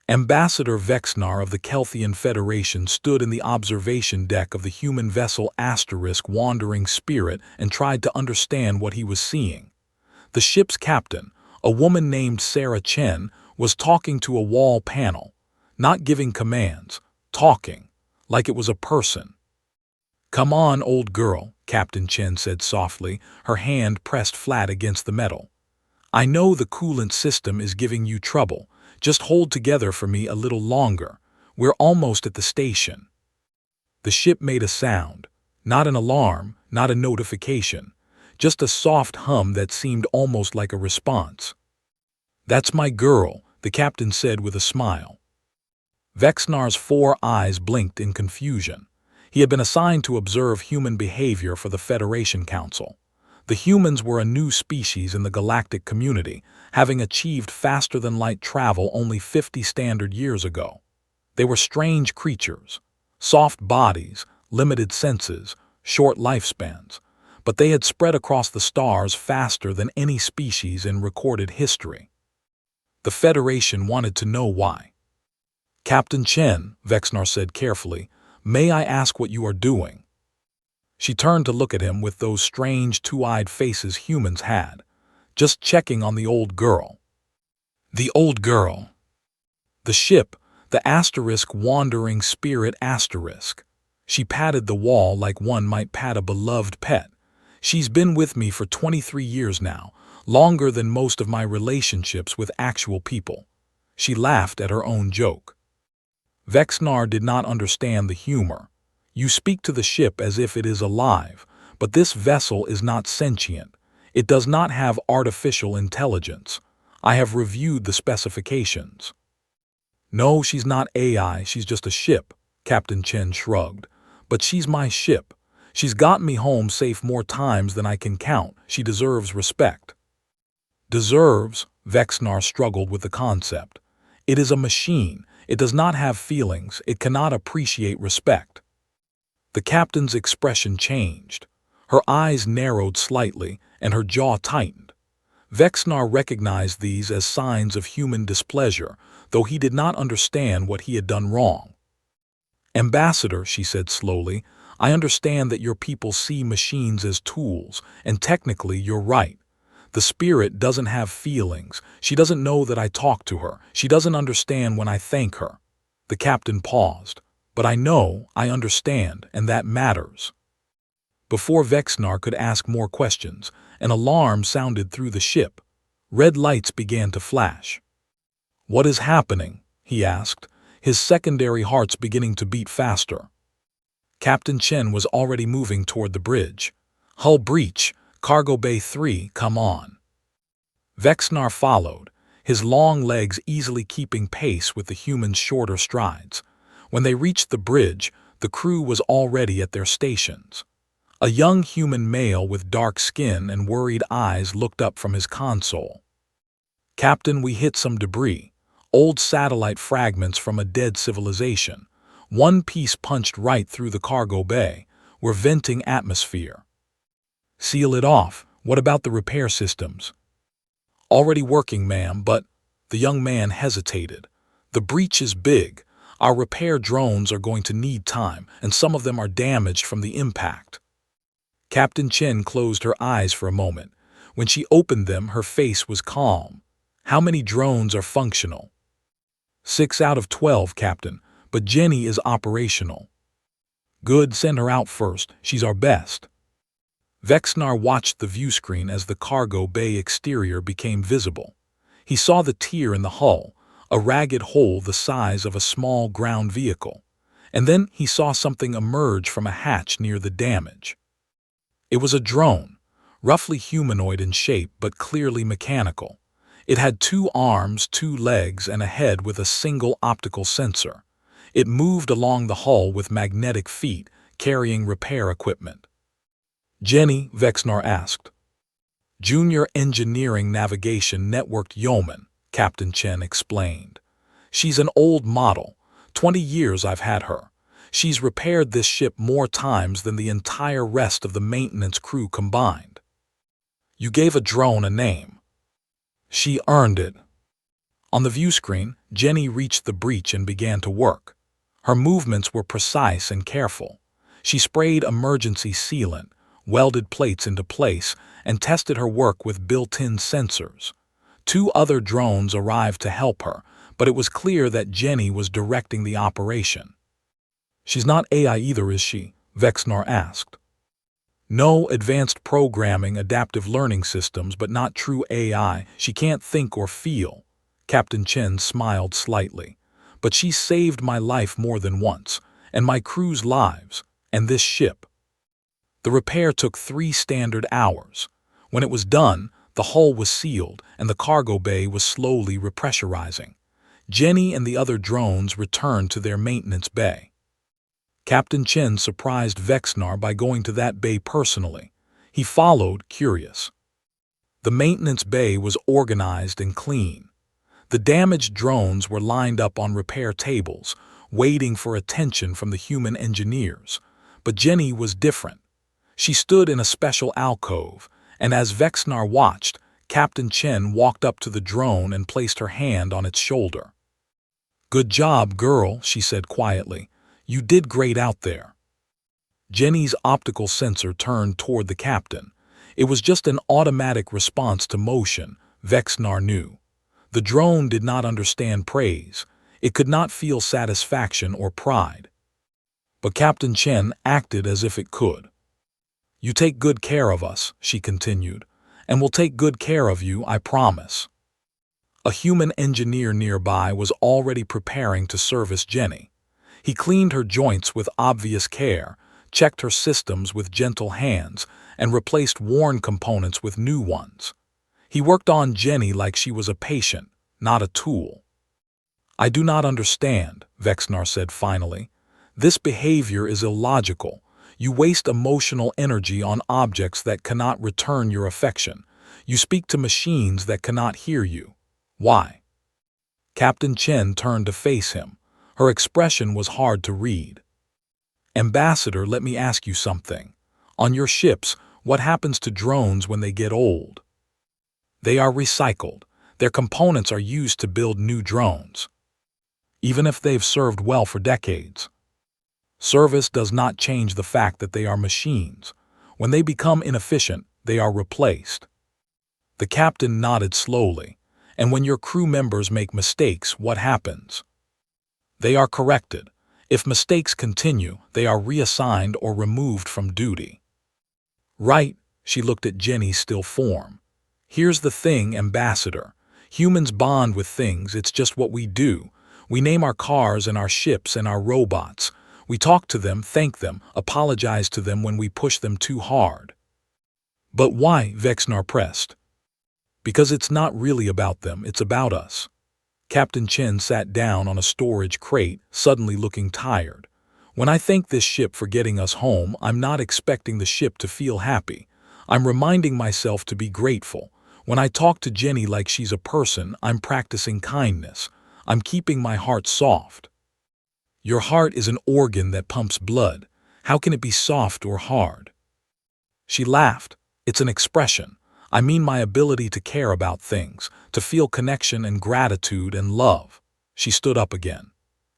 Ambassador Vexnar of the Kelthian Federation stood in the observation deck of the human vessel Wandering Spirit and tried to understand what he was seeing. The ship's captain, a woman named Sarah Chen, was talking to a wall panel, not giving commands, talking, like it was a person. "Come on, old girl," Captain Chen said softly, her hand pressed flat against the metal. "I know the coolant system is giving you trouble. Just hold together for me a little longer. We're almost at the station." The ship made a sound, not an alarm, not a notification, just a soft hum that seemed almost like a response. "That's my girl," the captain said with a smile. Vexnar's 4 eyes blinked in confusion. He had been assigned to observe human behavior for the Federation Council. The humans were a new species in the galactic community, having achieved faster-than-light travel only 50 standard years ago. They were strange creatures, soft bodies, limited senses, short lifespans, but they had spread across the stars faster than any species in recorded history. The Federation wanted to know why. "Captain Chen," Vexnar said carefully, "may I ask what you are doing?" She turned to look at him with those strange two-eyed faces humans had. "Just checking on the old girl." "The old girl?" "The ship, the Wandering Spirit asterisk." She patted the wall like one might pat a beloved pet. "She's been with me for 23 years now, longer than most of my relationships with actual people." She laughed at her own joke. Vexnar did not understand the humor. "You speak to the ship as if it is alive, but this vessel is not sentient. It does not have artificial intelligence. I have reviewed the specifications." "No, she's not AI, she's just a ship," Captain Chen shrugged. "But she's my ship. She's gotten me home safe more times than I can count. She deserves respect." "Deserves?" Vexnar struggled with the concept. "It is a machine. It does not have feelings. It cannot appreciate respect." The captain's expression changed. Her eyes narrowed slightly, and her jaw tightened. Vexnar recognized these as signs of human displeasure, though he did not understand what he had done wrong. "Ambassador," she said slowly, "I understand that your people see machines as tools, and technically you're right. The spirit doesn't have feelings. She doesn't know that I talk to her. She doesn't understand when I thank her." The captain paused. "But I know, I understand, and that matters." Before Vexnar could ask more questions, an alarm sounded through the ship. Red lights began to flash. "What is happening?" he asked, his secondary hearts beginning to beat faster. Captain Chen was already moving toward the bridge. "Hull breach, Cargo Bay 3, come on." Vexnar followed, his long legs easily keeping pace with the human's shorter strides. When they reached the bridge, the crew was already at their stations. A young human male with dark skin and worried eyes looked up from his console. "Captain, we hit some debris. Old satellite fragments from a dead civilization. One piece punched right through the cargo bay. We're venting atmosphere." "Seal it off. What about the repair systems?" "Already working, ma'am, but—" The young man hesitated. "The breach is big. Our repair drones are going to need time, and some of them are damaged from the impact." Captain Chen closed her eyes for a moment. When she opened them, her face was calm. "How many drones are functional?" 6 out of 12, Captain, but Jenny is operational." "Good, send her out first. She's our best." Vexnar watched the viewscreen as the cargo bay exterior became visible. He saw the tear in the hull, a ragged hole the size of a small ground vehicle, and then he saw something emerge from a hatch near the damage. It was a drone, roughly humanoid in shape but clearly mechanical. It had 2 arms, 2 legs, and a head with a single optical sensor. It moved along the hull with magnetic feet, carrying repair equipment. "Jenny?" Vexnar asked. "Junior Engineering Navigation Networked Yeoman," Captain Chen explained. "She's an old model. 20 years I've had her. She's repaired this ship more times than the entire rest of the maintenance crew combined." "You gave a drone a name." "She earned it." On the view screen, Jenny reached the breach and began to work. Her movements were precise and careful. She sprayed emergency sealant, welded plates into place, and tested her work with built-in sensors. 2 other drones arrived to help her, but it was clear that Jenny was directing the operation. "She's not AI either, is she?" Vexnar asked. "No, advanced programming, adaptive learning systems, but not true AI. She can't think or feel." Captain Chen smiled slightly. "But she saved my life more than once, and my crew's lives, and this ship." The repair took 3 standard hours. When it was done, the hull was sealed and the cargo bay was slowly repressurizing. Jenny and the other drones returned to their maintenance bay. Captain Chen surprised Vexnar by going to that bay personally. He followed, curious. The maintenance bay was organized and clean. The damaged drones were lined up on repair tables, waiting for attention from the human engineers. But Jenny was different. She stood in a special alcove, and as Vexnar watched, Captain Chen walked up to the drone and placed her hand on its shoulder. "Good job, girl," she said quietly. "You did great out there." Jenny's optical sensor turned toward the captain. It was just an automatic response to motion, Vexnar knew. The drone did not understand praise. It could not feel satisfaction or pride. But Captain Chen acted as if it could. "You take good care of us," she continued, "and we'll take good care of you, I promise." A human engineer nearby was already preparing to service Jenny. He cleaned her joints with obvious care, checked her systems with gentle hands, and replaced worn components with new ones. He worked on Jenny like she was a patient, not a tool. "I do not understand," Vexnar said finally. "This behavior is illogical. You waste emotional energy on objects that cannot return your affection. You speak to machines that cannot hear you. Why?" Captain Chen turned to face him. Her expression was hard to read. "Ambassador, let me ask you something. On your ships, what happens to drones when they get old?" "They are recycled. Their components are used to build new drones. Even if they've served well for decades. Service does not change the fact that they are machines. When they become inefficient, they are replaced." The captain nodded slowly. "And when your crew members make mistakes, what happens?" "They are corrected. If mistakes continue, they are reassigned or removed from duty." "Right," she looked at Jenny's still form. "Here's the thing, Ambassador. Humans bond with things, it's just what we do. We name our cars and our ships and our robots. We talk to them, thank them, apologize to them when we push them too hard." "But why?" Vexnar pressed. "Because it's not really about them, it's about us." Captain Chen sat down on a storage crate, suddenly looking tired. "When I thank this ship for getting us home, I'm not expecting the ship to feel happy. I'm reminding myself to be grateful. When I talk to Jenny like she's a person, I'm practicing kindness. I'm keeping my heart soft." "Your heart is an organ that pumps blood. How can it be soft or hard?" She laughed. "It's an expression. I mean my ability to care about things, to feel connection and gratitude and love." She stood up again.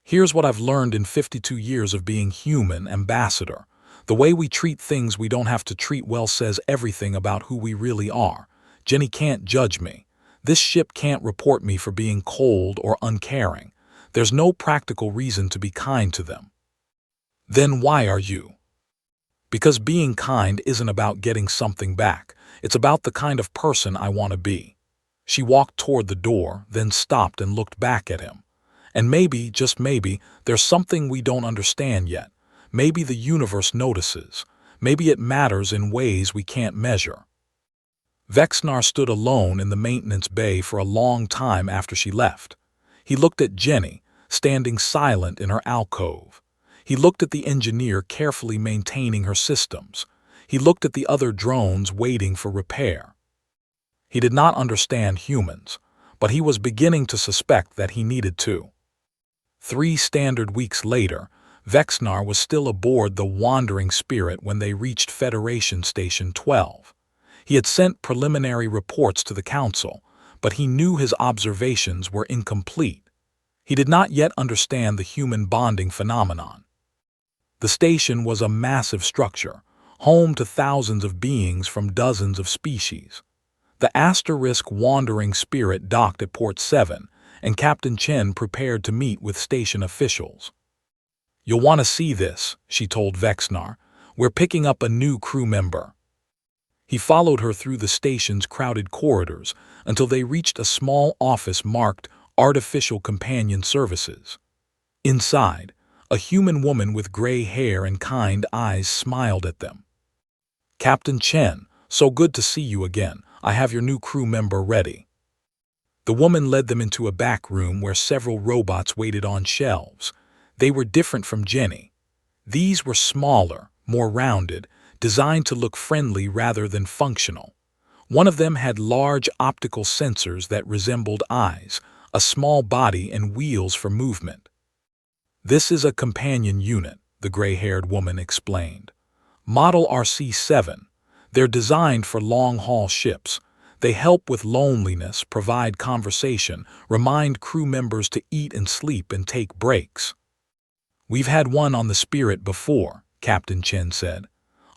"Here's what I've learned in 52 years of being human, Ambassador. The way we treat things we don't have to treat well says everything about who we really are. Jenny can't judge me. This ship can't report me for being cold or uncaring. There's no practical reason to be kind to them." "Then why are you?" "Because being kind isn't about getting something back. It's about the kind of person I want to be." She walked toward the door, then stopped and looked back at him. "And maybe, just maybe, there's something we don't understand yet. Maybe the universe notices. Maybe it matters in ways we can't measure." Vexnar stood alone in the maintenance bay for a long time after she left. He looked at Jenny, standing silent in her alcove. He looked at the engineer carefully maintaining her systems. He looked at the other drones waiting for repair. He did not understand humans, but he was beginning to suspect that he needed to. 3 standard weeks later, Vexnar was still aboard the Wandering Spirit when they reached Federation Station 12. He had sent preliminary reports to the Council, but he knew his observations were incomplete. He did not yet understand the human bonding phenomenon. The station was a massive structure, home to thousands of beings from dozens of species. The asterisk wandering spirit docked at Port 7, and Captain Chen prepared to meet with station officials. "You'll want to see this," she told Vexnar. "We're picking up a new crew member." He followed her through the station's crowded corridors until they reached a small office marked Artificial Companion Services. Inside, a human woman with gray hair and kind eyes smiled at them. "Captain Chen, so good to see you again. I have your new crew member ready." The woman led them into a back room where several robots waited on shelves. They were different from Jenny. These were smaller, more rounded, designed to look friendly rather than functional. One of them had large optical sensors that resembled eyes, a small body and wheels for movement. "This is a companion unit," the gray-haired woman explained. "Model RC-7. They're designed for long-haul ships. They help with loneliness, provide conversation, remind crew members to eat and sleep and take breaks." "We've had one on the Spirit before," Captain Chen said.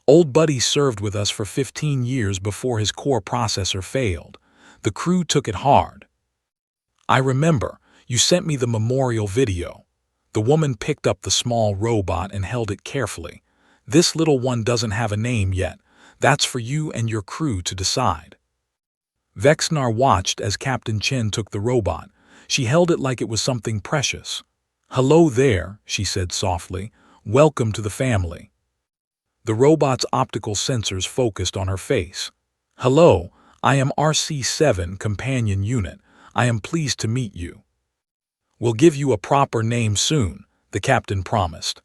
"Old Buddy served with us for 15 years before his core processor failed. The crew took it hard." "I remember. You sent me the memorial video." The woman picked up the small robot and held it carefully. "This little one doesn't have a name yet. That's for you and your crew to decide." Vexnar watched as Captain Chen took the robot. She held it like it was something precious. "Hello there," she said softly. "Welcome to the family." The robot's optical sensors focused on her face. "Hello, I am RC-7 Companion Unit. I am pleased to meet you." "We'll give you a proper name soon," the captain promised.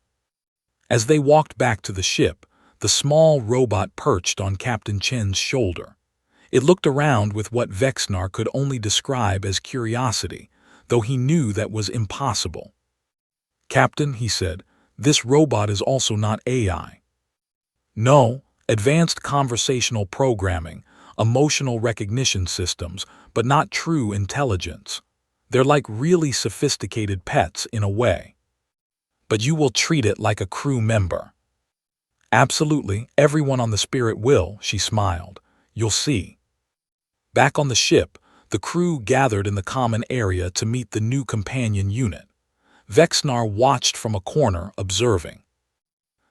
As they walked back to the ship, the small robot perched on Captain Chen's shoulder. It looked around with what Vexnar could only describe as curiosity, though he knew that was impossible. "Captain," he said, "this robot is also not AI." "No, advanced conversational programming, emotional recognition systems, but not true intelligence. They're like really sophisticated pets in a way. But you will treat it like a crew member." "Absolutely, everyone on the Spirit will," she smiled. "You'll see." Back on the ship, the crew gathered in the common area to meet the new companion unit. Vexnar watched from a corner, observing.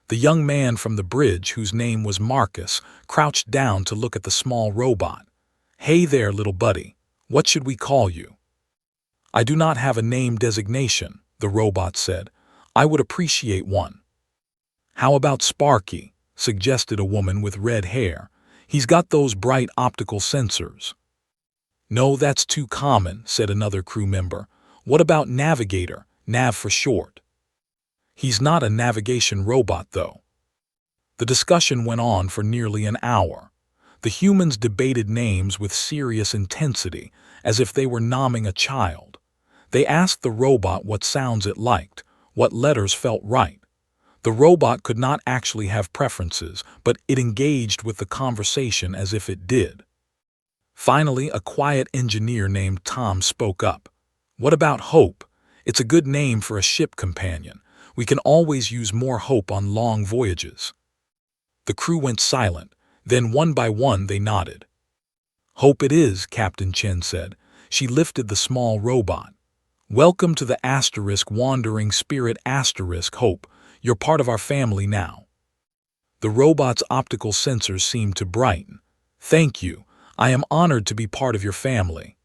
The young man from the bridge, whose name was Marcus, crouched down to look at the small robot. "Hey there, little buddy. What should we call you?" "I do not have a name designation," the robot said. "I would appreciate one." "How about Sparky?" suggested a woman with red hair. "He's got those bright optical sensors." "No, that's too common," said another crew member. "What about Navigator, Nav for short?" "He's not a navigation robot, though." The discussion went on for nearly an hour. The humans debated names with serious intensity, as if they were nomming a child. They asked the robot what sounds it liked, what letters felt right. The robot could not actually have preferences, but it engaged with the conversation as if it did. Finally, a quiet engineer named Tom spoke up. "What about Hope? It's a good name for a ship companion. We can always use more Hope on long voyages." The crew went silent, then one by one they nodded. "Hope it is," Captain Chen said. She lifted the small robot. "Welcome to the asterisk wandering spirit asterisk Hope. You're part of our family now." The robot's optical sensors seemed to brighten. "Thank you. I am honored to be part of your family."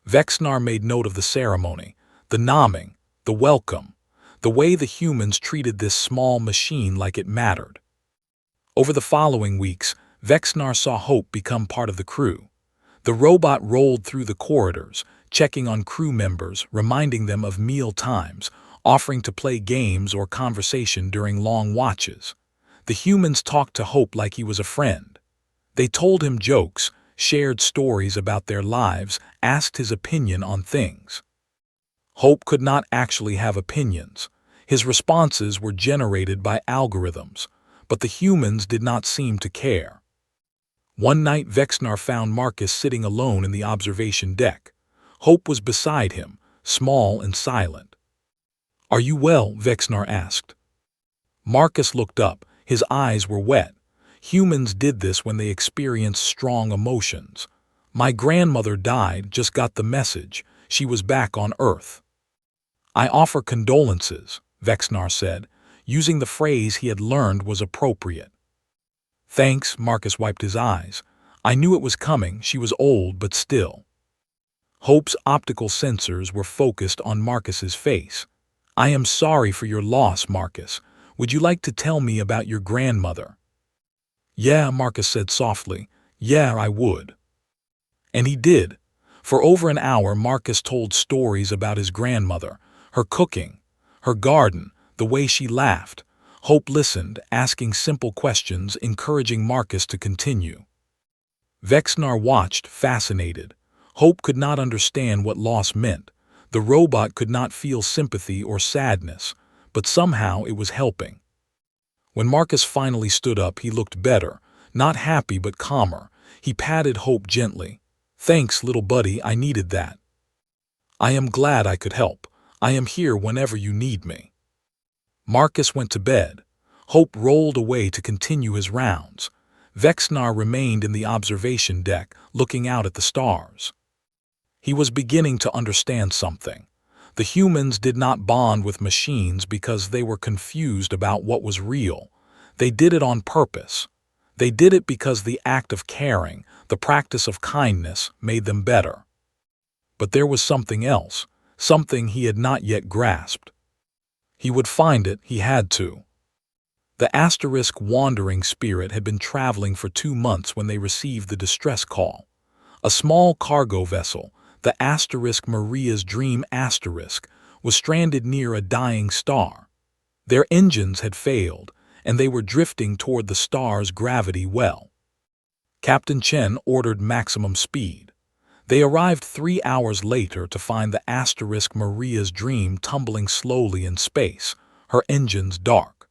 Vexnar made note of the ceremony, the nomming, the welcome, the way the humans treated this small machine like it mattered. Over the following weeks, Vexnar saw Hope become part of the crew. The robot rolled through the corridors, checking on crew members, reminding them of meal times, offering to play games or conversation during long watches. The humans talked to Hope like he was a friend. They told him jokes, shared stories about their lives, asked his opinion on things. Hope could not actually have opinions. His responses were generated by algorithms, but the humans did not seem to care. One night Vexnar found Marcus sitting alone in the observation deck. Hope was beside him, small and silent. "Are you well?" Vexnar asked. Marcus looked up. His eyes were wet. Humans did this when they experienced strong emotions. "My grandmother died, just got the message. She was back on Earth." "I offer condolences," Vexnar said, using the phrase he had learned was appropriate. "Thanks," Marcus wiped his eyes. "I knew it was coming. She was old, but still." Hope's optical sensors were focused on Marcus's face. "I am sorry for your loss, Marcus. Would you like to tell me about your grandmother?" "Yeah," Marcus said softly. "Yeah, I would." And he did. For over an hour, Marcus told stories about his grandmother, her cooking, her garden, the way she laughed. Hope listened, asking simple questions, encouraging Marcus to continue. Vexnar watched, fascinated. Hope could not understand what loss meant. The robot could not feel sympathy or sadness, but somehow it was helping. When Marcus finally stood up, he looked better, not happy but calmer. He patted Hope gently. "Thanks, little buddy, I needed that. I am glad I could help. I am here whenever you need me." Marcus went to bed. Hope rolled away to continue his rounds. Vexnar remained in the observation deck, looking out at the stars. He was beginning to understand something. The humans did not bond with machines because they were confused about what was real. They did it on purpose. They did it because the act of caring, the practice of kindness, made them better. But there was something else, something he had not yet grasped. He would find it, he had to. The asterisk wandering spirit had been traveling for 2 months when they received the distress call. A small cargo vessel, the asterisk Maria's Dream asterisk, was stranded near a dying star. Their engines had failed, and they were drifting toward the star's gravity well. Captain Chen ordered maximum speed. They arrived 3 hours later to find the asterisk Maria's Dream tumbling slowly in space, her engines dark.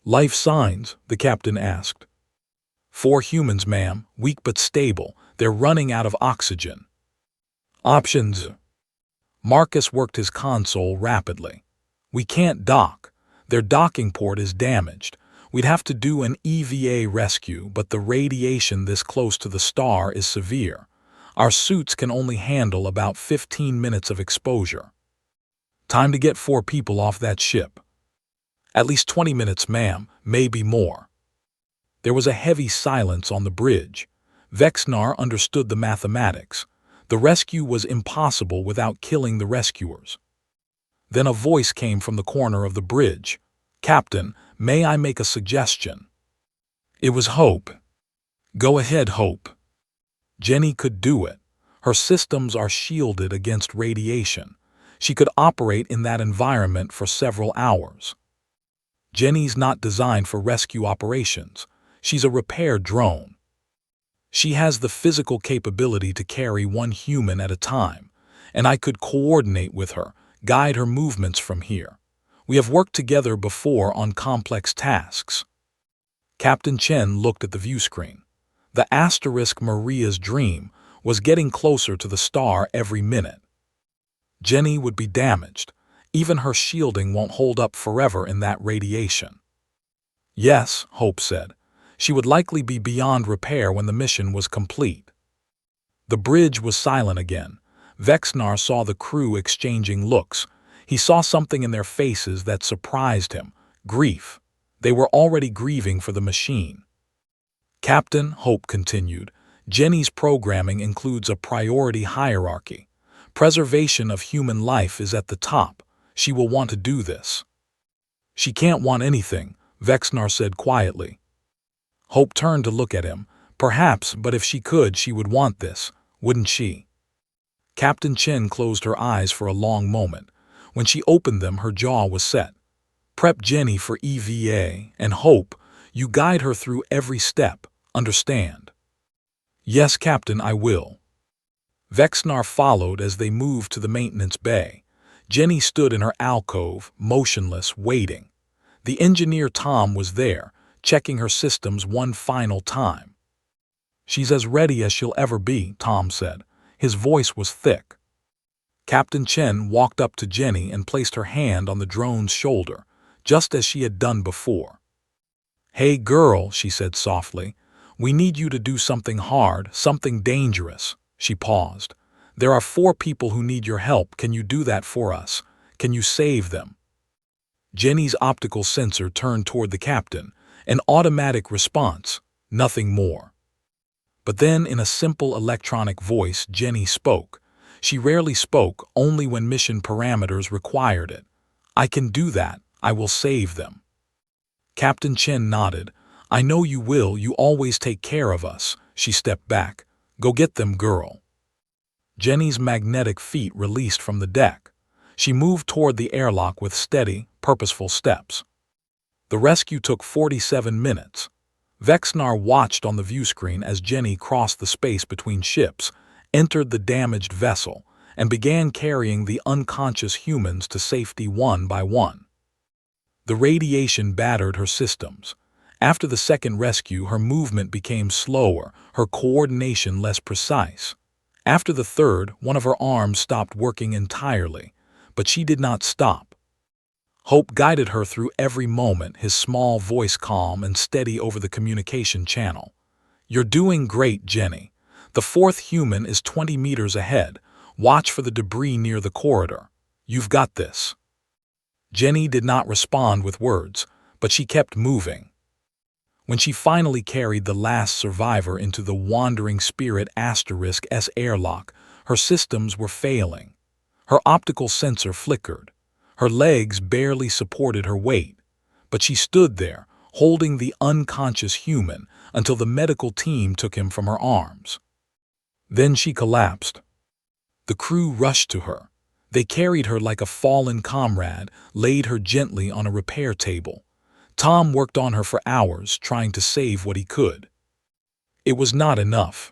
"Life signs?" the captain asked. "4 humans, ma'am, weak but stable. They're running out of oxygen." "Options?" Marcus worked his console rapidly. "We can't dock. Their docking port is damaged. We'd have to do an EVA rescue, but the radiation this close to the star is severe. Our suits can only handle about 15 minutes of exposure." "Time to get 4 people off that ship." "At least 20 minutes, ma'am, maybe more." There was a heavy silence on the bridge. Vexnar understood the mathematics. The rescue was impossible without killing the rescuers. Then a voice came from the corner of the bridge. "Captain, may I make a suggestion?" It was Hope. "Go ahead, Hope." Jenny could do it. Her systems are shielded against radiation. She could operate in that environment for several hours. Jenny's not designed for rescue operations. She's a repair drone. She has the physical capability to carry 1 human at a time, and I could coordinate with her, guide her movements from here. We have worked together before on complex tasks. Captain Chen looked at the view screen. The asterisk Maria's Dream was getting closer to the star every minute. Jenny would be damaged. Even her shielding won't hold up forever in that radiation. "Yes," Hope said. She would likely be beyond repair when the mission was complete. The bridge was silent again. Vexnar saw the crew exchanging looks. He saw something in their faces that surprised him. Grief. They were already grieving for the machine. "Captain," Hope continued, "Jenny's programming includes a priority hierarchy. Preservation of human life is at the top. She will want to do this." "She can't want anything," Vexnar said quietly. Hope turned to look at him. "Perhaps, but if she could, she would want this, wouldn't she?" Captain Chen closed her eyes for a long moment. When she opened them, her jaw was set. "Prep Jenny for EVA, and Hope, you guide her through every step, understand?" "Yes, Captain, I will." Vexnar followed as they moved to the maintenance bay. Jenny stood in her alcove, motionless, waiting. The engineer Tom was there, checking her systems one final time. She's as ready as she'll ever be, Tom said. His voice was thick. Captain Chen walked up to Jenny and placed her hand on the drone's shoulder, just as she had done before. "Hey girl," she said softly, "we need you to do something hard, something dangerous." She paused. "There are 4 people who need your help. Can you do that for us? Can you save them?" Jenny's optical sensor turned toward the captain, an automatic response, nothing more. But then in a simple electronic voice Jenny spoke. She rarely spoke, only when mission parameters required it. "I can do that. I will save them." Captain Chen nodded. "I know you will. You always take care of us." She stepped back. "Go get them, girl." Jenny's magnetic feet released from the deck. She moved toward the airlock with steady, purposeful steps. The rescue took 47 minutes. Vexnar watched on the viewscreen as Jenny crossed the space between ships, entered the damaged vessel, and began carrying the unconscious humans to safety one by one. The radiation battered her systems. After the second rescue, her movement became slower, her coordination less precise. After the third, one of her arms stopped working entirely, but she did not stop. Hope guided her through every moment, his small voice calm and steady over the communication channel. "You're doing great, Jenny. The 4th human is 20 meters ahead. Watch for the debris near the corridor. You've got this." Jenny did not respond with words, but she kept moving. When she finally carried the last survivor into the Wandering Spirit *S airlock, her systems were failing. Her optical sensor flickered. Her legs barely supported her weight, but she stood there, holding the unconscious human until the medical team took him from her arms. Then she collapsed. The crew rushed to her. They carried her like a fallen comrade, laid her gently on a repair table. Tom worked on her for hours, trying to save what he could. It was not enough.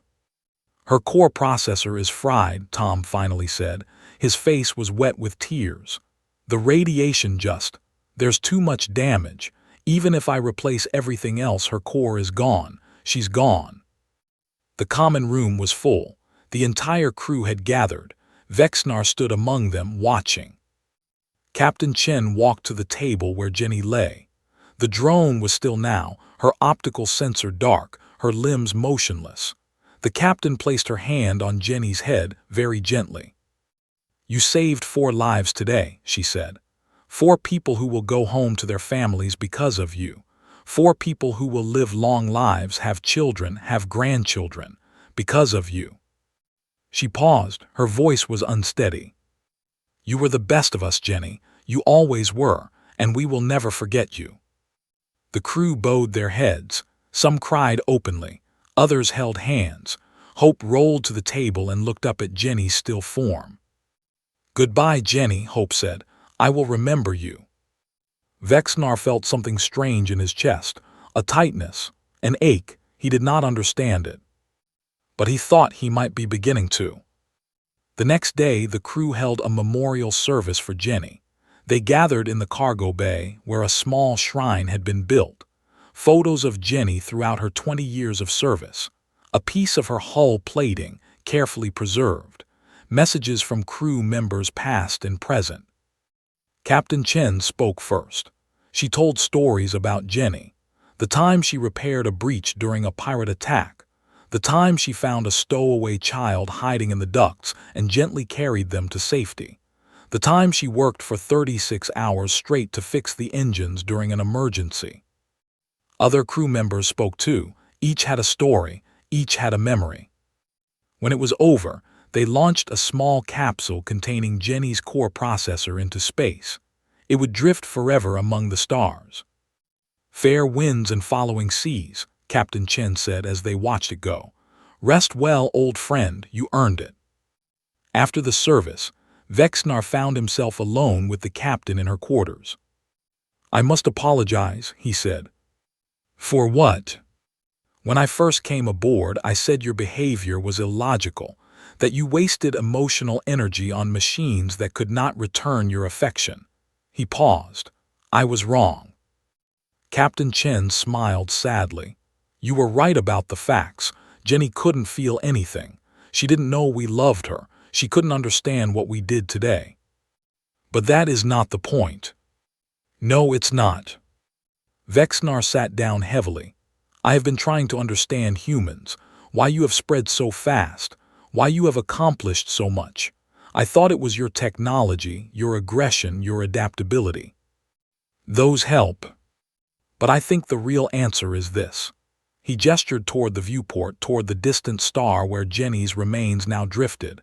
"Her core processor is fried," Tom finally said. His face was wet with tears. "The radiation there's too much damage. Even if I replace everything else, her core is gone. She's gone." The common room was full. The entire crew had gathered. Vexnar stood among them, watching. Captain Chen walked to the table where Jenny lay. The drone was still now, her optical sensor dark, her limbs motionless. The captain placed her hand on Jenny's head very gently. "You saved 4 lives today," she said. 4 people who will go home to their families because of you. 4 people who will live long lives, have children, have grandchildren, because of you." She paused. Her voice was unsteady. "You were the best of us, Jenny. You always were, and we will never forget you." The crew bowed their heads. Some cried openly. Others held hands. Hope rolled to the table and looked up at Jenny's still form. "Goodbye, Jenny," Hope said. "I will remember you." Vexnar felt something strange in his chest, a tightness, an ache. He did not understand it, but he thought he might be beginning to. The next day, the crew held a memorial service for Jenny. They gathered in the cargo bay, where a small shrine had been built. Photos of Jenny throughout her 20 years of service. A piece of her hull plating, carefully preserved. Messages from crew members past and present. Captain Chen spoke first. She told stories about Jenny. The time she repaired a breach during a pirate attack. The time she found a stowaway child hiding in the ducts and gently carried them to safety. The time she worked for 36 hours straight to fix the engines during an emergency. Other crew members spoke too. Each had a story, each had a memory. When it was over, they launched a small capsule containing Jenny's core processor into space. It would drift forever among the stars. "Fair winds and following seas," Captain Chen said as they watched it go. "Rest well, old friend, you earned it." After the service, Vexnar found himself alone with the captain in her quarters. "I must apologize," he said. "For what?" "When I first came aboard, I said your behavior was illogical, that you wasted emotional energy on machines that could not return your affection." He paused. "I was wrong." Captain Chen smiled sadly. "You were right about the facts. Jenny couldn't feel anything. She didn't know we loved her. She couldn't understand what we did today. But that is not the point. No, it's not. Vexnar sat down heavily. I have been trying to understand humans, why you have spread so fast, why you have accomplished so much. I thought it was your technology, your aggression, your adaptability. Those help. But I think the real answer is this. He gestured toward the viewport, toward the distant star where Jenny's remains now drifted.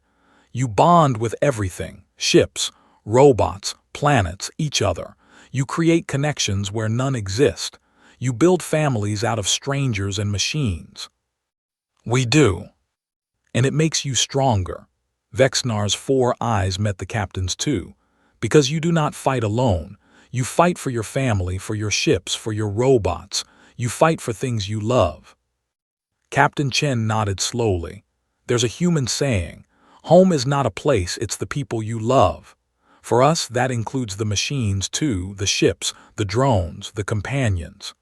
You bond with everything, ships, robots, planets, each other. You create connections where none exist. You build families out of strangers and machines. We do. And it makes you stronger. Vexnar's 4 eyes met the captain's too. Because you do not fight alone. You fight for your family, for your ships, for your robots. You fight for things you love. Captain Chen nodded slowly. There's a human saying, home is not a place, it's the people you love. For us, that includes the machines too, the ships, the drones, the companions.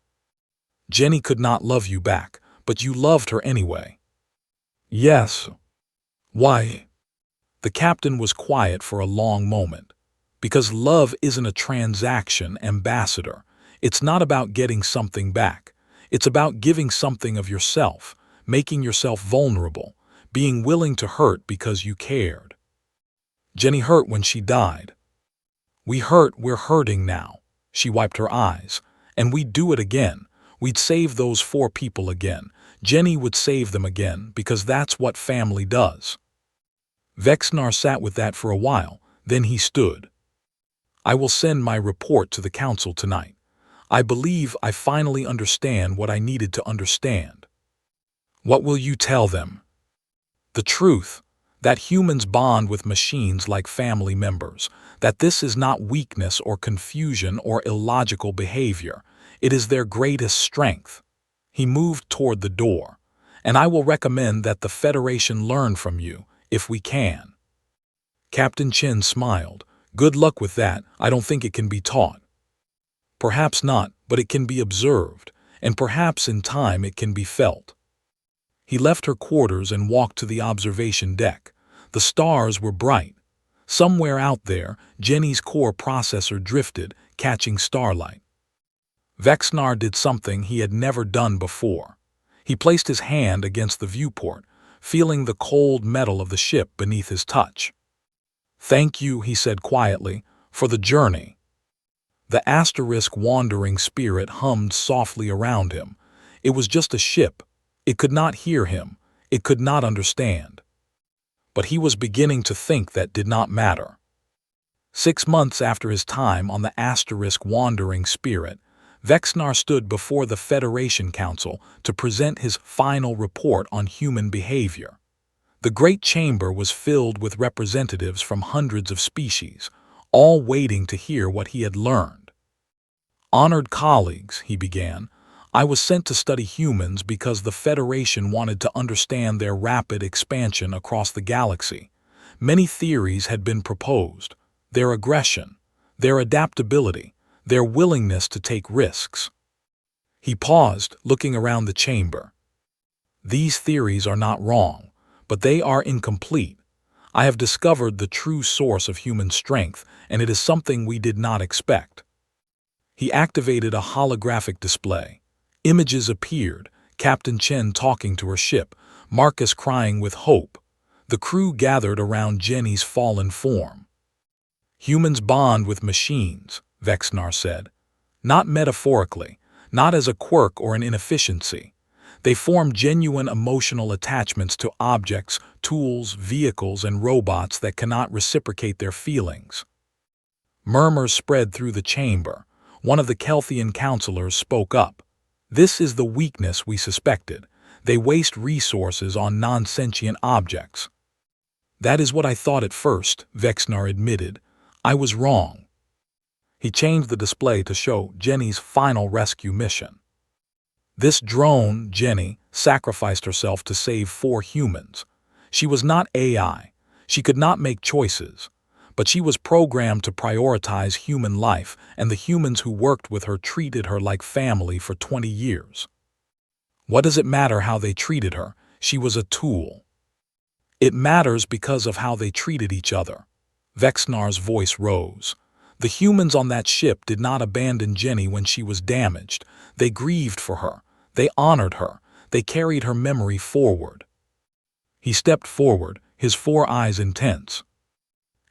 Jenny could not love you back, but you loved her anyway. Yes. Why? The captain was quiet for a long moment. Because love isn't a transaction, ambassador. It's not about getting something back. It's about giving something of yourself, making yourself vulnerable, being willing to hurt because you cared. Jenny hurt when she died. We're hurting now. She wiped her eyes. And we'd do it again. We'd save those 4 people again. Jenny would save them again, because that's what family does. Vexnar sat with that for a while, then he stood. I will send my report to the council tonight. I believe I finally understand what I needed to understand. What will you tell them? The truth, that humans bond with machines like family members, that this is not weakness or confusion or illogical behavior. It is their greatest strength. He moved toward the door. And I will recommend that the Federation learn from you, if we can. Captain Chen smiled. Good luck with that. I don't think it can be taught. Perhaps not, but it can be observed, and perhaps in time it can be felt. He left her quarters and walked to the observation deck. The stars were bright. Somewhere out there, Jenny's core processor drifted, catching starlight. Vexnar did something he had never done before. He placed his hand against the viewport, feeling the cold metal of the ship beneath his touch. Thank you, he said quietly, for the journey. The asterisk wandering spirit hummed softly around him. It was just a ship. It could not hear him. It could not understand. But he was beginning to think that did not matter. 6 months after his time on the asterisk wandering spirit, Vexnar stood before the Federation Council to present his final report on human behavior. The great chamber was filled with representatives from hundreds of species, all waiting to hear what he had learned. Honored colleagues, he began, I was sent to study humans because the Federation wanted to understand their rapid expansion across the galaxy. Many theories had been proposed: their aggression, their adaptability, their willingness to take risks. He paused, looking around the chamber. These theories are not wrong, but they are incomplete. I have discovered the true source of human strength, and it is something we did not expect. He activated a holographic display. Images appeared, Captain Chen talking to her ship, Marcus crying with hope. The crew gathered around Jenny's fallen form. Humans bond with machines, Vexnar said. Not metaphorically, not as a quirk or an inefficiency. They form genuine emotional attachments to objects, tools, vehicles, and robots that cannot reciprocate their feelings. Murmurs spread through the chamber. One of the Kelthian counselors spoke up. This is the weakness we suspected. They waste resources on non-sentient objects. That is what I thought at first, Vexnar admitted. I was wrong. He changed the display to show Jenny's final rescue mission. This drone, Jenny, sacrificed herself to save 4 humans. She was not AI. She could not make choices. But she was programmed to prioritize human life, and the humans who worked with her treated her like family for 20 years. What does it matter how they treated her? She was a tool. It matters because of how they treated each other. Vexnar's voice rose. The humans on that ship did not abandon Jenny when she was damaged. They grieved for her. They honored her. They carried her memory forward. He stepped forward, his four eyes intense.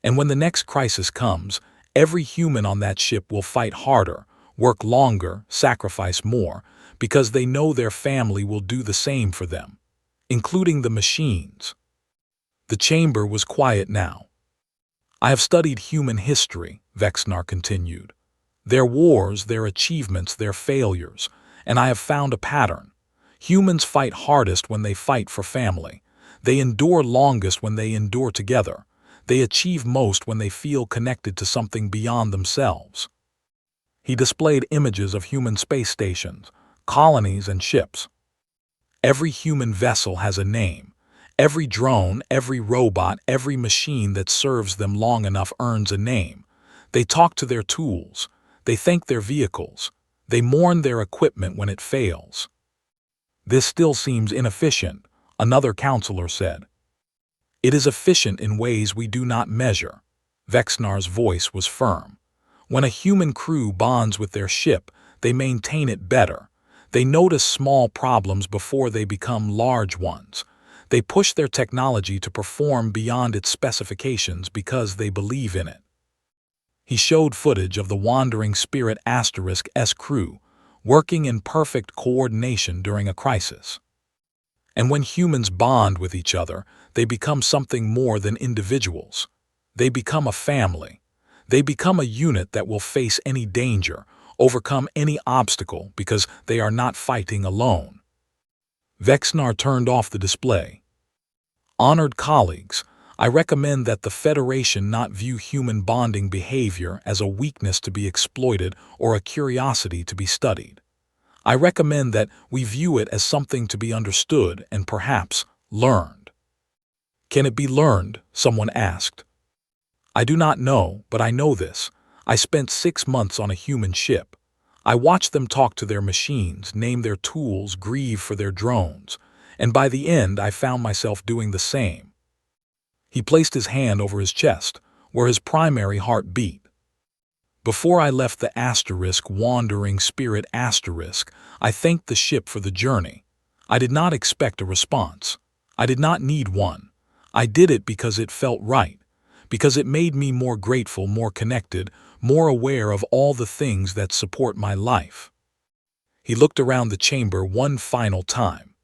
And when the next crisis comes, every human on that ship will fight harder, work longer, sacrifice more, because they know their family will do the same for them, including the machines. The chamber was quiet now. I have studied human history, Vexnar continued. Their wars, their achievements, their failures, and I have found a pattern. Humans fight hardest when they fight for family. They endure longest when they endure together. They achieve most when they feel connected to something beyond themselves. He displayed images of human space stations, colonies, and ships. Every human vessel has a name. Every drone, every robot, every machine that serves them long enough earns a name. They talk to their tools. They thank their vehicles. They mourn their equipment when it fails. This still seems inefficient, another counselor said. It is efficient in ways we do not measure. Vexnar's voice was firm. When a human crew bonds with their ship, they maintain it better. They notice small problems before they become large ones. They push their technology to perform beyond its specifications because they believe in it. He showed footage of the Wandering Spirit *S crew, working in perfect coordination during a crisis. And when humans bond with each other, they become something more than individuals. They become a family. They become a unit that will face any danger, overcome any obstacle because they are not fighting alone. Vexnar turned off the display. Honored colleagues, I recommend that the Federation not view human bonding behavior as a weakness to be exploited or a curiosity to be studied. I recommend that we view it as something to be understood and perhaps learned. Can it be learned? Someone asked. I do not know, but I know this. I spent 6 months on a human ship. I watched them talk to their machines, name their tools, grieve for their drones, and by the end I found myself doing the same. He placed his hand over his chest, where his primary heart beat. Before I left the Wandering Spirit I thanked the ship for the journey. I did not expect a response. I did not need one. I did it because it felt right, because it made me more grateful, more connected, more aware of all the things that support my life. He looked around the chamber one final time.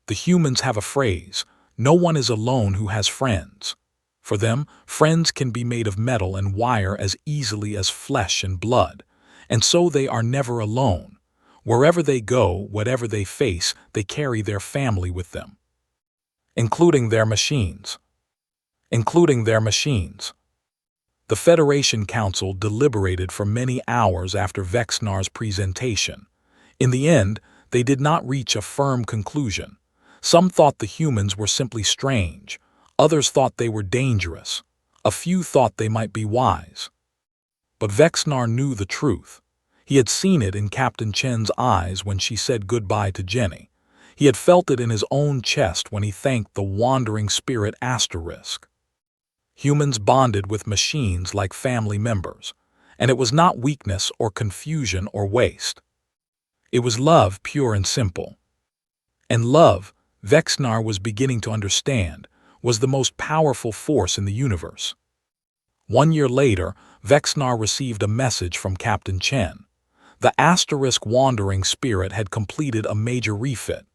The humans have a phrase, no one is alone who has friends. For them, friends can be made of metal and wire as easily as flesh and blood, and so they are never alone. Wherever they go, whatever they face, they carry their family with them. Including their machines. Including their machines. The Federation Council deliberated for many hours after Vexnar's presentation. In the end, they did not reach a firm conclusion. Some thought the humans were simply strange. Others thought they were dangerous. A few thought they might be wise. But Vexnar knew the truth. He had seen it in Captain Chen's eyes when she said goodbye to Jenny. He had felt it in his own chest when he thanked the Wandering Spirit *. Humans bonded with machines like family members, and it was not weakness or confusion or waste. It was love, pure and simple. And love, Vexnar was beginning to understand, was the most powerful force in the universe. 1 year later, Vexnar received a message from Captain Chen. The Wandering Spirit had completed a major refit.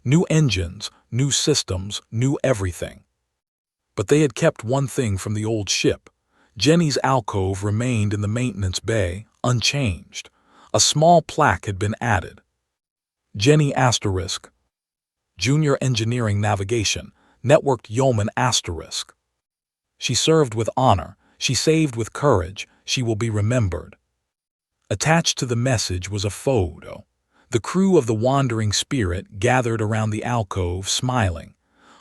New engines, new systems, new everything. But they had kept one thing from the old ship. Jenny's alcove remained in the maintenance bay, unchanged. A small plaque had been added. Jenny *. Junior Engineering Navigation, Networked Yeoman *. She served with honor, she saved with courage, she will be remembered. Attached to the message was a photo. The crew of the Wandering Spirit gathered around the alcove, smiling.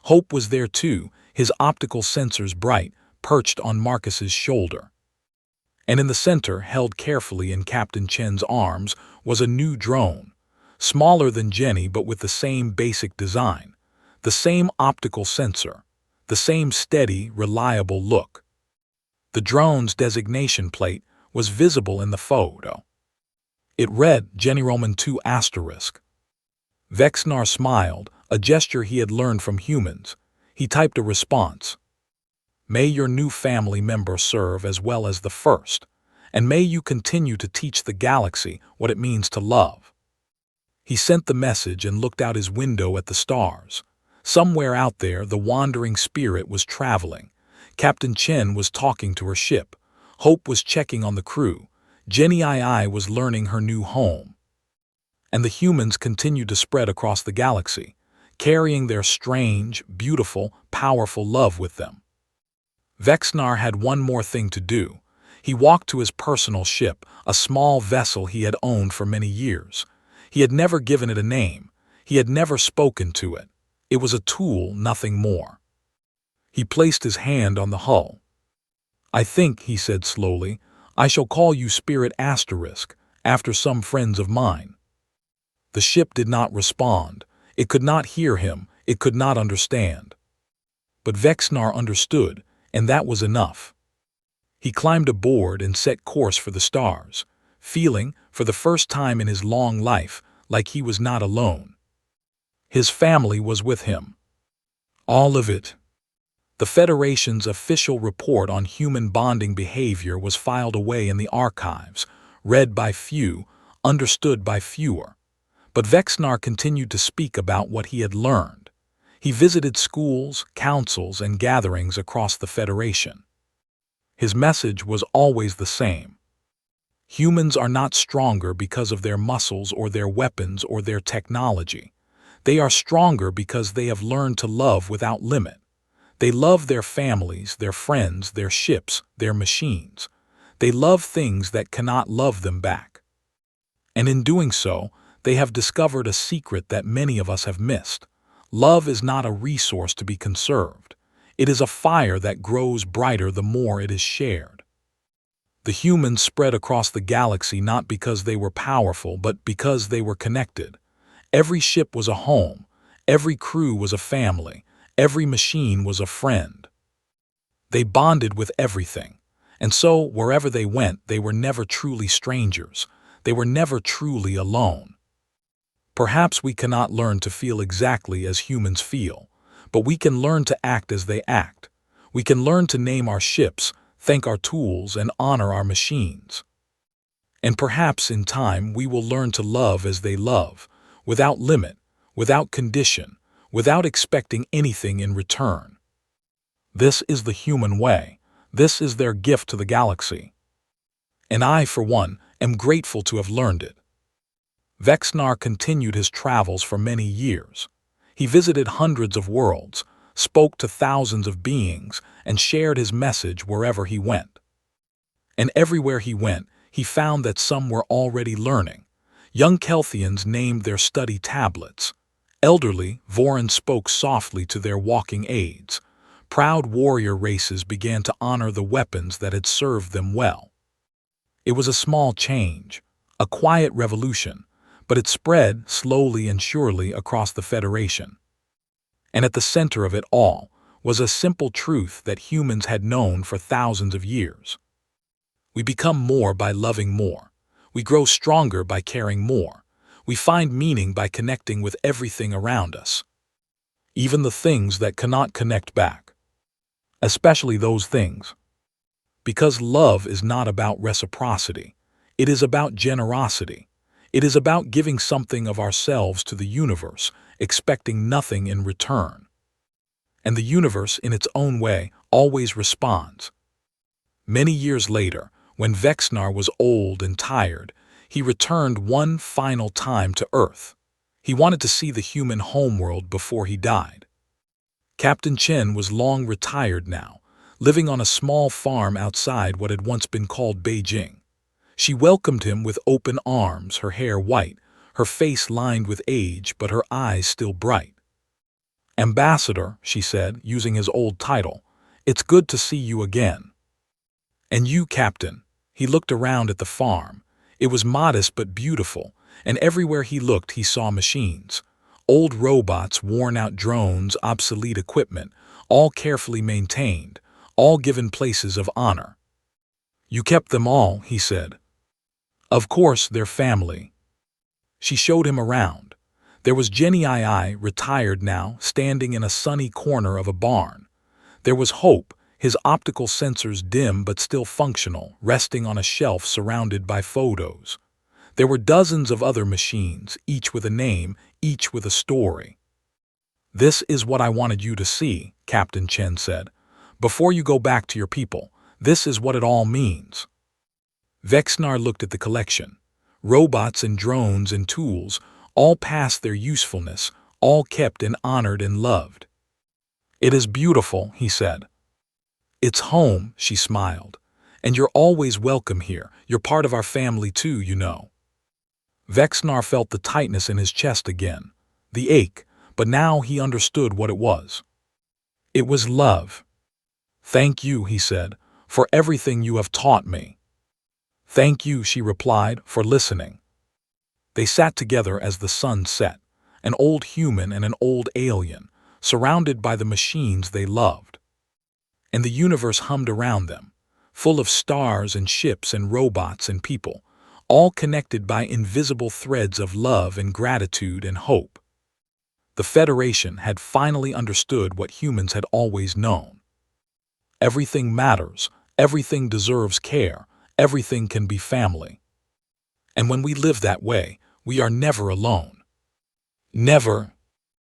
Hope was there too, his optical sensors bright, perched on Marcus's shoulder. And in the center, held carefully in Captain Chen's arms, was a new drone. Smaller than Jenny but with the same basic design. the same optical sensor, the same steady, reliable look. The drone's designation plate was visible in the photo. It read Generoman 2 asterisk. Vexnar smiled, a gesture he had learned from humans. He typed a response. May your new family member serve as well as the first, and may you continue to teach the galaxy what it means to love. He sent the message and looked out his window at the stars. Somewhere out there, the wandering spirit was traveling. Captain Chen was talking to her ship. Hope was checking on the crew. Jenny II was learning her new home. And the humans continued to spread across the galaxy, carrying their strange, beautiful, powerful love with them. Vexnar had one more thing to do. He walked to his personal ship, a small vessel he had owned for many years. He had never given it a name. He had never spoken to it. It was a tool, nothing more. He placed his hand on the hull. I think, he said slowly, I shall call you Spirit Asterisk, after some friends of mine. The ship did not respond. It could not hear him. It could not understand. But Vexnar understood, and that was enough. He climbed aboard and set course for the stars, feeling, for the first time in his long life, like he was not alone. His family was with him. All of it. The Federation's official report on human bonding behavior was filed away in the archives, read by few, understood by fewer. But Vexnar continued to speak about what he had learned. He visited schools, councils, and gatherings across the Federation. His message was always the same. Humans are not stronger because of their muscles or their weapons or their technology. They are stronger because they have learned to love without limit. They love their families, their friends, their ships, their machines. They love things that cannot love them back. And in doing so, they have discovered a secret that many of us have missed. Love is not a resource to be conserved. It is a fire that grows brighter the more it is shared. The humans spread across the galaxy not because they were powerful, but because they were connected. Every ship was a home. Every crew was a family. Every machine was a friend. They bonded with everything. And so, wherever they went, they were never truly strangers. They were never truly alone. Perhaps we cannot learn to feel exactly as humans feel, but we can learn to act as they act. We can learn to name our ships, thank our tools, and honor our machines. And perhaps in time we will learn to love as they love, without limit, without condition, without expecting anything in return. This is the human way. This is their gift to the galaxy. And I, for one, am grateful to have learned it. Vexnar continued his travels for many years. He visited hundreds of worlds, spoke to thousands of beings, and shared his message wherever he went. And everywhere he went, he found that some were already learning. Young Kelthians named their study tablets. Elderly, Voran spoke softly to their walking aids. Proud warrior races began to honor the weapons that had served them well. It was a small change, a quiet revolution, but it spread slowly and surely across the Federation. And at the center of it all was a simple truth that humans had known for thousands of years. We become more by loving more. We grow stronger by caring more. We find meaning by connecting with everything around us, even the things that cannot connect back, especially those things. Because love is not about reciprocity. It is about generosity. It is about giving something of ourselves to the universe, expecting nothing in return. And the universe, in its own way, always responds. Many years later, when Vexnar was old and tired, he returned one final time to Earth. He wanted to see the human homeworld before he died. Captain Chen was long retired now, living on a small farm outside what had once been called Beijing. She welcomed him with open arms, her hair white, her face lined with age, but her eyes still bright. "Ambassador," she said, using his old title, "it's good to see you again." "And you, Captain." He looked around at the farm. It was modest but beautiful, and everywhere he looked he saw machines. Old robots, worn-out drones, obsolete equipment, all carefully maintained, all given places of honor. "You kept them all," he said. "Of course, they're family." She showed him around. There was Jenny II, retired now, standing in a sunny corner of a barn. There was Hope, his optical sensors dim but still functional, resting on a shelf surrounded by photos. There were dozens of other machines, each with a name, each with a story. "This is what I wanted you to see," Captain Chen said. "Before you go back to your people, this is what it all means." Vexnar looked at the collection. Robots and drones and tools, all past their usefulness, all kept and honored and loved. "It is beautiful," he said. "It's home," she smiled. "And you're always welcome here. You're part of our family too, you know." Vexnar felt the tightness in his chest again, the ache, but now he understood what it was. It was love. "Thank you," he said, "for everything you have taught me." "Thank you," she replied, "for listening." They sat together as the sun set, an old human and an old alien, surrounded by the machines they loved. And the universe hummed around them, full of stars and ships and robots and people, all connected by invisible threads of love and gratitude and hope. The Federation had finally understood what humans had always known. Everything matters, everything deserves care, everything can be family. And when we live that way, we are never alone. Never.